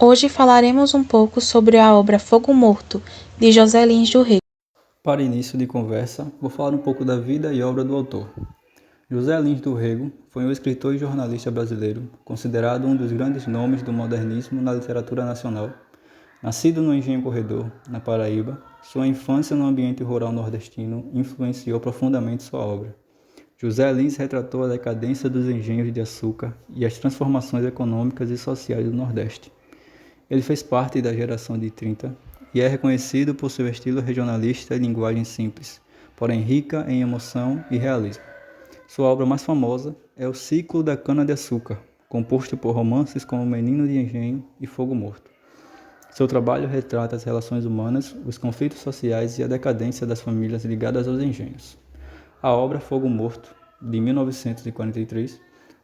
Hoje falaremos um pouco sobre a obra Fogo Morto, de José Lins do Rego. Para início de conversa, vou falar um pouco da vida e obra do autor. José Lins do Rego foi um escritor e jornalista brasileiro, considerado um dos grandes nomes do modernismo na literatura nacional. Nascido no Engenho Corredor, na Paraíba, sua infância no ambiente rural nordestino influenciou profundamente sua obra. José Lins retratou a decadência dos engenhos de açúcar e as transformações econômicas e sociais do Nordeste. Ele fez parte da geração de 30 e é reconhecido por seu estilo regionalista e linguagem simples, porém rica em emoção e realismo. Sua obra mais famosa é O Ciclo da Cana-de-Açúcar, composto por romances como Menino de Engenho e Fogo Morto. Seu trabalho retrata as relações humanas, os conflitos sociais e a decadência das famílias ligadas aos engenhos. A obra Fogo Morto, de 1943,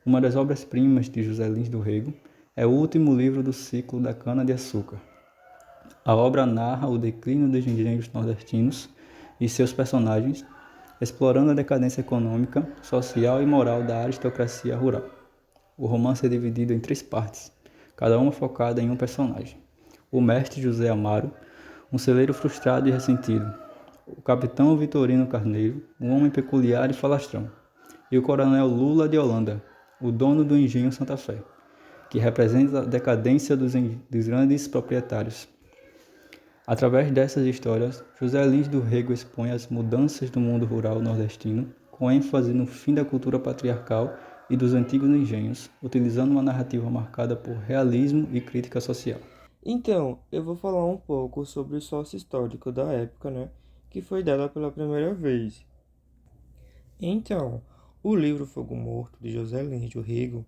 uma das obras-primas de José Lins do Rego, é o último livro do ciclo da cana-de-açúcar. A obra narra o declínio dos engenhos nordestinos e seus personagens, explorando a decadência econômica, social e moral da aristocracia rural. O romance é dividido em 3 partes, cada uma focada em um personagem. O mestre José Amaro, um celeiro frustrado e ressentido. O capitão Vitorino Carneiro, um homem peculiar e falastrão. E o coronel Lula de Holanda, o dono do engenho Santa Fé, que representa a decadência dos grandes proprietários. Através dessas histórias, José Lins do Rego expõe as mudanças do mundo rural nordestino, com ênfase no fim da cultura patriarcal e dos antigos engenhos, utilizando uma narrativa marcada por realismo e crítica social. Então, eu vou falar um pouco sobre o sócio histórico da época, né, que foi dada pela primeira vez. Então, o livro Fogo Morto, de José Lins do Rego,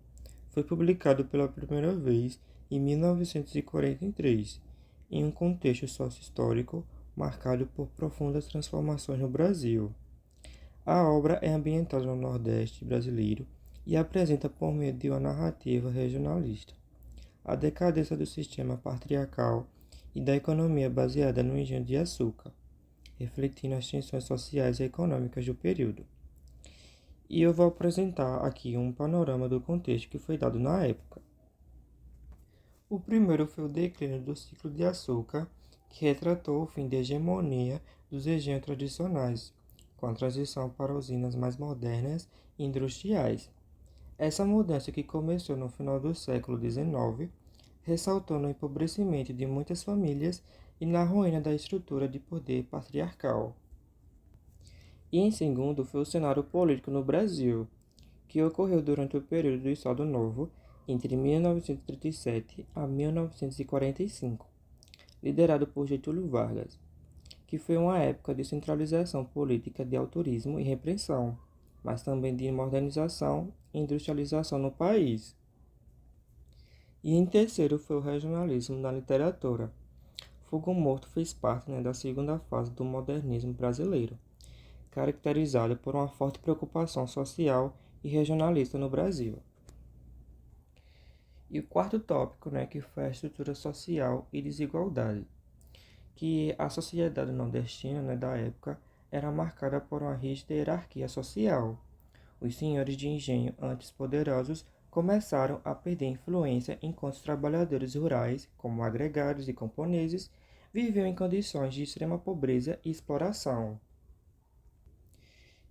foi publicado pela primeira vez em 1943, em um contexto sócio-histórico marcado por profundas transformações no Brasil. A obra é ambientada no Nordeste brasileiro e apresenta por meio de uma narrativa regionalista a decadência do sistema patriarcal e da economia baseada no engenho de açúcar, refletindo as tensões sociais e econômicas do período. E eu vou apresentar aqui um panorama do contexto que foi dado na época. O primeiro foi o declínio do ciclo de açúcar, que retratou o fim da hegemonia dos engenhos tradicionais, com a transição para usinas mais modernas e industriais. Essa mudança, que começou no final do século XIX, ressaltou no empobrecimento de muitas famílias e na ruína da estrutura de poder patriarcal. E em segundo foi o cenário político no Brasil, que ocorreu durante o período do Estado Novo, entre 1937 a 1945, liderado por Getúlio Vargas, que foi uma época de centralização política, de autorismo e repressão, mas também de modernização e industrialização no país. E em terceiro foi o regionalismo na literatura. Fogo Morto fez parte, da segunda fase do modernismo brasileiro, caracterizada por uma forte preocupação social e regionalista no Brasil. E o quarto tópico, que foi a estrutura social e desigualdade, que a sociedade nordestina, da época, era marcada por uma rígida hierarquia social. Os senhores de engenho, antes poderosos, começaram a perder influência enquanto os trabalhadores rurais, como agregados e camponeses, viviam em condições de extrema pobreza e exploração.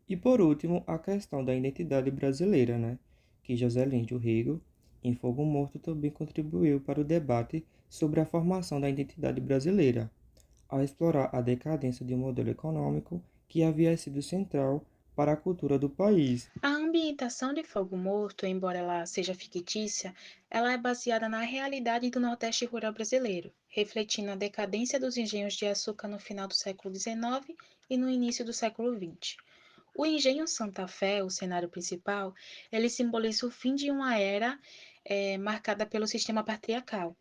E por último, a questão da identidade brasileira, que José Lins do Rego, em Fogo Morto, também contribuiu para o debate sobre a formação da identidade brasileira, ao explorar a decadência de um modelo econômico que havia sido central para a cultura do país. A ambientação de Fogo Morto, embora ela seja fictícia, ela é baseada na realidade do Nordeste rural brasileiro, refletindo a decadência dos engenhos de açúcar no final do século XIX e no início do século XX. O engenho Santa Fé, o cenário principal, ele simboliza o fim de uma era marcada pelo sistema patriarcal,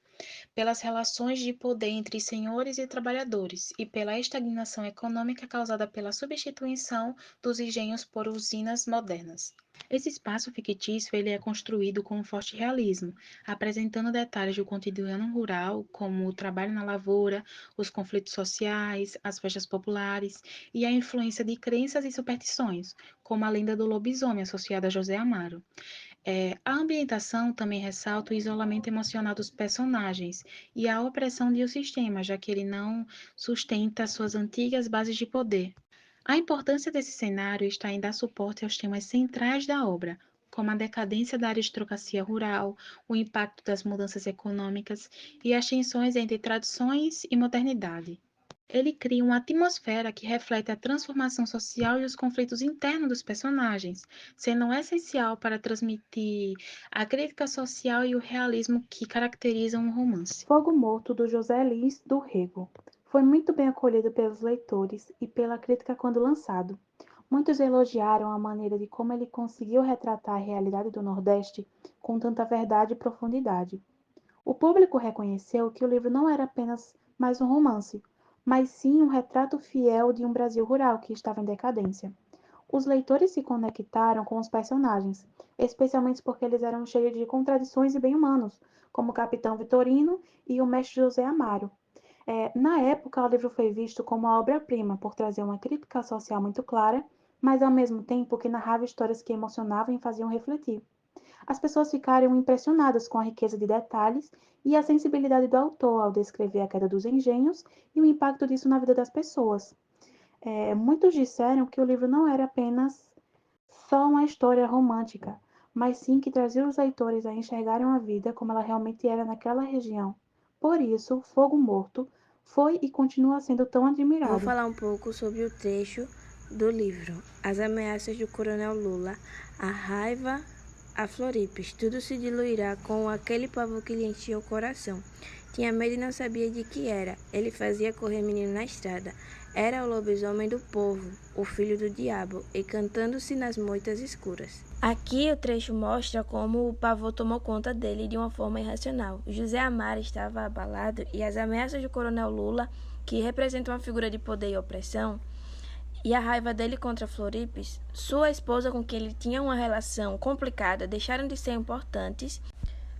pelas relações de poder entre senhores e trabalhadores e pela estagnação econômica causada pela substituição dos engenhos por usinas modernas. Esse espaço fictício ele é construído com um forte realismo, apresentando detalhes do cotidiano rural, como o trabalho na lavoura, os conflitos sociais, as festas populares e a influência de crenças e superstições, como a lenda do lobisomem associada a José Amaro. A ambientação também ressalta o isolamento emocional dos personagens e a opressão de um sistema, já que ele não sustenta suas antigas bases de poder. A importância desse cenário está em dar suporte aos temas centrais da obra, como a decadência da aristocracia rural, o impacto das mudanças econômicas e as tensões entre tradições e modernidade. Ele cria uma atmosfera que reflete a transformação social e os conflitos internos dos personagens, sendo essencial para transmitir a crítica social e o realismo que caracterizam o romance. Fogo Morto, do José Lins do Rego. Foi muito bem acolhido pelos leitores e pela crítica quando lançado. Muitos elogiaram a maneira de como ele conseguiu retratar a realidade do Nordeste com tanta verdade e profundidade. O público reconheceu que o livro não era apenas mais um romance, mas sim um retrato fiel de um Brasil rural que estava em decadência. Os leitores se conectaram com os personagens, especialmente porque eles eram cheios de contradições e bem humanos, como o Capitão Vitorino e o Mestre José Amaro. Na época, o livro foi visto como uma obra-prima por trazer uma crítica social muito clara, mas ao mesmo tempo que narrava histórias que emocionavam e faziam refletir. As pessoas ficaram impressionadas com a riqueza de detalhes e a sensibilidade do autor ao descrever a queda dos engenhos e o impacto disso na vida das pessoas. Muitos disseram que o livro não era apenas só uma história romântica, mas sim que trazia os leitores a enxergarem a vida como ela realmente era naquela região. Por isso, Fogo Morto foi e continua sendo tão Vou admirado. falar um pouco sobre o trecho do livro As Ameaças do Coronel Lula, a raiva a Floripes. Tudo se diluirá com aquele pavor que lhe enchia o coração. Tinha medo e não sabia de que era. Ele fazia correr menino na estrada. Era o lobisomem do povo, o filho do diabo, e cantando-se nas moitas escuras. Aqui o trecho mostra como o pavor tomou conta dele de uma forma irracional. José Amaro estava abalado e as ameaças do Coronel Lula, que representa uma figura de poder e opressão, e a raiva dele contra Floripes, sua esposa com quem ele tinha uma relação complicada, deixaram de ser importantes,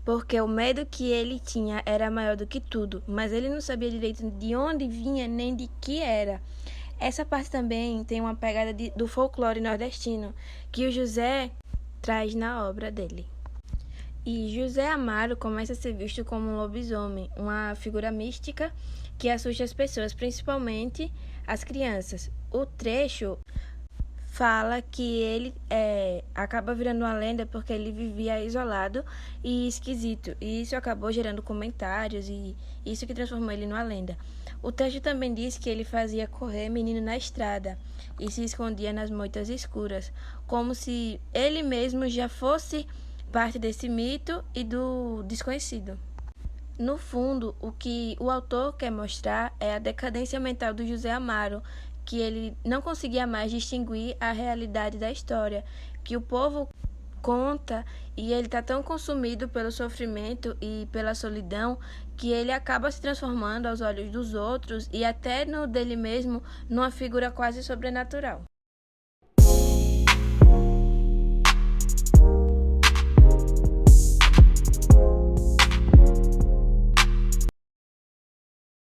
porque o medo que ele tinha era maior do que tudo, mas ele não sabia direito de onde vinha nem de que era. Essa parte também tem uma pegada do folclore nordestino, que o José traz na obra dele. E José Amaro começa a ser visto como um lobisomem, uma figura mística que assusta as pessoas, principalmente as crianças. O trecho fala que ele acaba virando uma lenda porque ele vivia isolado e esquisito. E isso acabou gerando comentários e isso que transformou ele numa lenda. O trecho também diz que ele fazia correr menino na estrada e se escondia nas moitas escuras, como se ele mesmo já fosse parte desse mito e do desconhecido. No fundo, o que o autor quer mostrar é a decadência mental do José Amaro, que ele não conseguia mais distinguir a realidade da história, que o povo conta e ele está tão consumido pelo sofrimento e pela solidão que ele acaba se transformando aos olhos dos outros e até no dele mesmo numa figura quase sobrenatural.